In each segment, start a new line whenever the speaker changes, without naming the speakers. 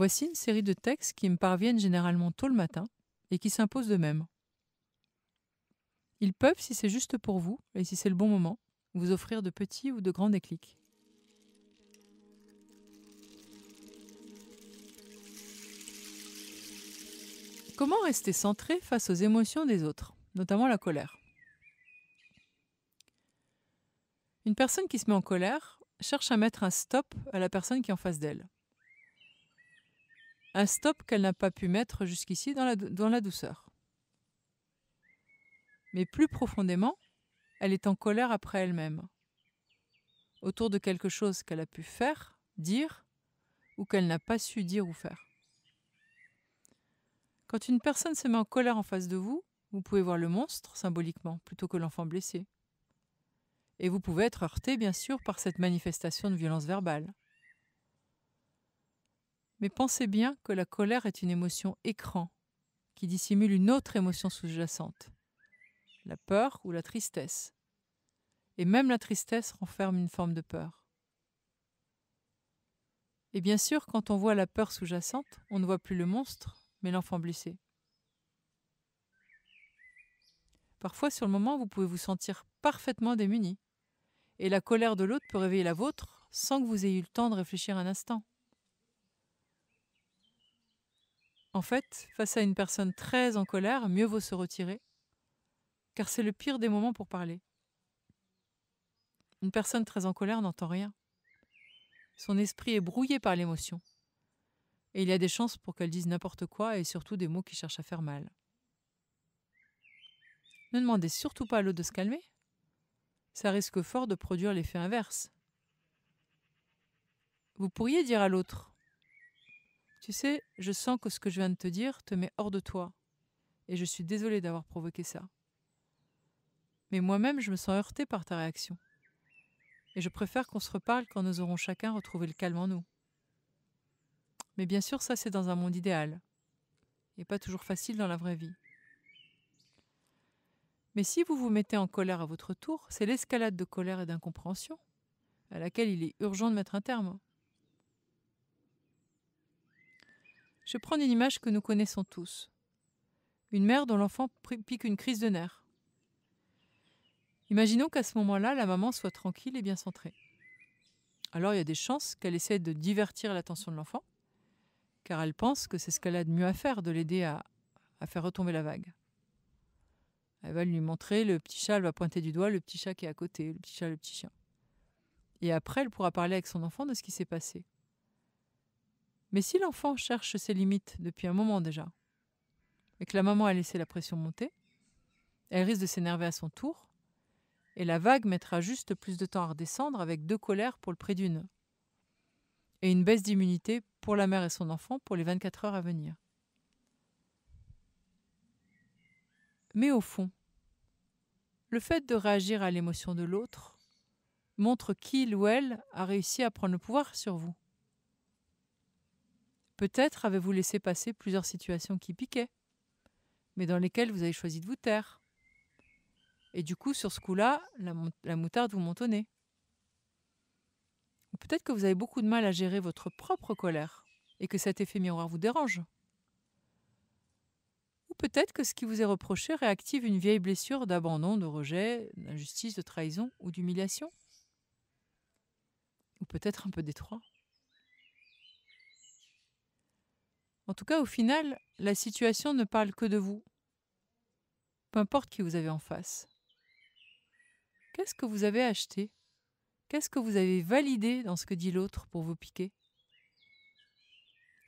Voici une série de textes qui me parviennent généralement tôt le matin et qui s'imposent d'eux-mêmes. Ils peuvent, si c'est juste pour vous et si c'est le bon moment, vous offrir de petits ou de grands déclics. Comment rester centré face aux émotions des autres, notamment la colère? Une personne qui se met en colère cherche à mettre un stop à la personne qui est en face d'elle. Un stop qu'elle n'a pas pu mettre jusqu'ici dans la douceur. Mais plus profondément, elle est en colère après elle-même, autour de quelque chose qu'elle a pu faire, dire, ou qu'elle n'a pas su dire ou faire. Quand une personne se met en colère en face de vous, vous pouvez voir le monstre symboliquement plutôt que l'enfant blessé. Et vous pouvez être heurté, bien sûr, par cette manifestation de violence verbale. Mais pensez bien que la colère est une émotion écran qui dissimule une autre émotion sous-jacente, la peur ou la tristesse. Et même la tristesse renferme une forme de peur. Et bien sûr, quand on voit la peur sous-jacente, on ne voit plus le monstre, mais l'enfant blessé. Parfois, sur le moment, vous pouvez vous sentir parfaitement démuni. Et la colère de l'autre peut réveiller la vôtre sans que vous ayez eu le temps de réfléchir un instant. En fait, face à une personne très en colère, mieux vaut se retirer, car c'est le pire des moments pour parler. Une personne très en colère n'entend rien. Son esprit est brouillé par l'émotion. Et il y a des chances pour qu'elle dise n'importe quoi et surtout des mots qui cherchent à faire mal. Ne demandez surtout pas à l'autre de se calmer. Ça risque fort de produire l'effet inverse. Vous pourriez dire à l'autre: tu sais, je sens que ce que je viens de te dire te met hors de toi. Et je suis désolée d'avoir provoqué ça. Mais moi-même, je me sens heurtée par ta réaction. Et je préfère qu'on se reparle quand nous aurons chacun retrouvé le calme en nous. Mais bien sûr, ça c'est dans un monde idéal. Et pas toujours facile dans la vraie vie. Mais si vous vous mettez en colère à votre tour, c'est l'escalade de colère et d'incompréhension à laquelle il est urgent de mettre un terme. Je prends une image que nous connaissons tous. Une mère dont l'enfant pique une crise de nerfs. Imaginons qu'à ce moment-là, la maman soit tranquille et bien centrée. Alors il y a des chances qu'elle essaie de divertir l'attention de l'enfant, car elle pense que c'est ce qu'elle a de mieux à faire, de l'aider à faire retomber la vague. Elle va lui montrer le petit chat, elle va pointer du doigt le petit chat qui est à côté, le petit chat, le petit chien. Et après, elle pourra parler avec son enfant de ce qui s'est passé. Mais si l'enfant cherche ses limites depuis un moment déjà, et que la maman a laissé la pression monter, elle risque de s'énerver à son tour, et la vague mettra juste plus de temps à redescendre avec 2 colères pour le prix d'une, et une baisse d'immunité pour la mère et son enfant pour les 24 heures à venir. Mais au fond, le fait de réagir à l'émotion de l'autre montre qu'il ou elle a réussi à prendre le pouvoir sur vous. Peut-être avez-vous laissé passer plusieurs situations qui piquaient, mais dans lesquelles vous avez choisi de vous taire. Et du coup, sur ce coup-là, la moutarde vous monte au nez. Ou peut-être que vous avez beaucoup de mal à gérer votre propre colère et que cet effet miroir vous dérange. Ou peut-être que ce qui vous est reproché réactive une vieille blessure d'abandon, de rejet, d'injustice, de trahison ou d'humiliation. Ou peut-être un peu des trois. En tout cas, au final, la situation ne parle que de vous. Peu importe qui vous avez en face. Qu'est-ce que vous avez acheté? Qu'est-ce que vous avez validé dans ce que dit l'autre pour vous piquer?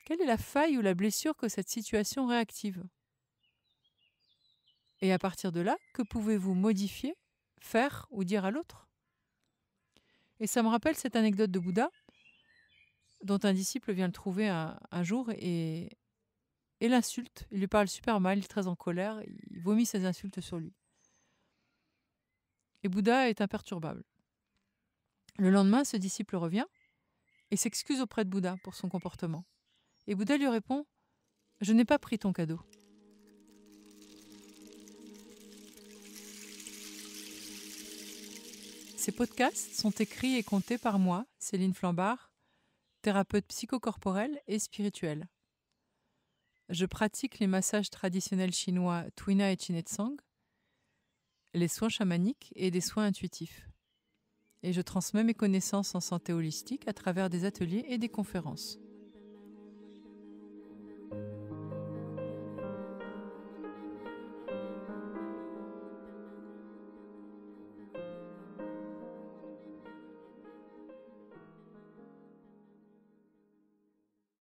Quelle est la faille ou la blessure que cette situation réactive? Et à partir de là, que pouvez-vous modifier, faire ou dire à l'autre? Et ça me rappelle cette anecdote de Bouddha, dont un disciple vient le trouver un jour et l'insulte. Il lui parle super mal, il est très en colère, il vomit ses insultes sur lui. Et Bouddha est imperturbable. Le lendemain, ce disciple revient et s'excuse auprès de Bouddha pour son comportement. Et Bouddha lui répond: « Je n'ai pas pris ton cadeau. » Ces podcasts sont écrits et comptés par moi, Céline Flambard, thérapeute psychocorporel et spirituel. Je pratique les massages traditionnels chinois Twina et Chinetsang, les soins chamaniques et des soins intuitifs. Et je transmets mes connaissances en santé holistique à travers des ateliers et des conférences.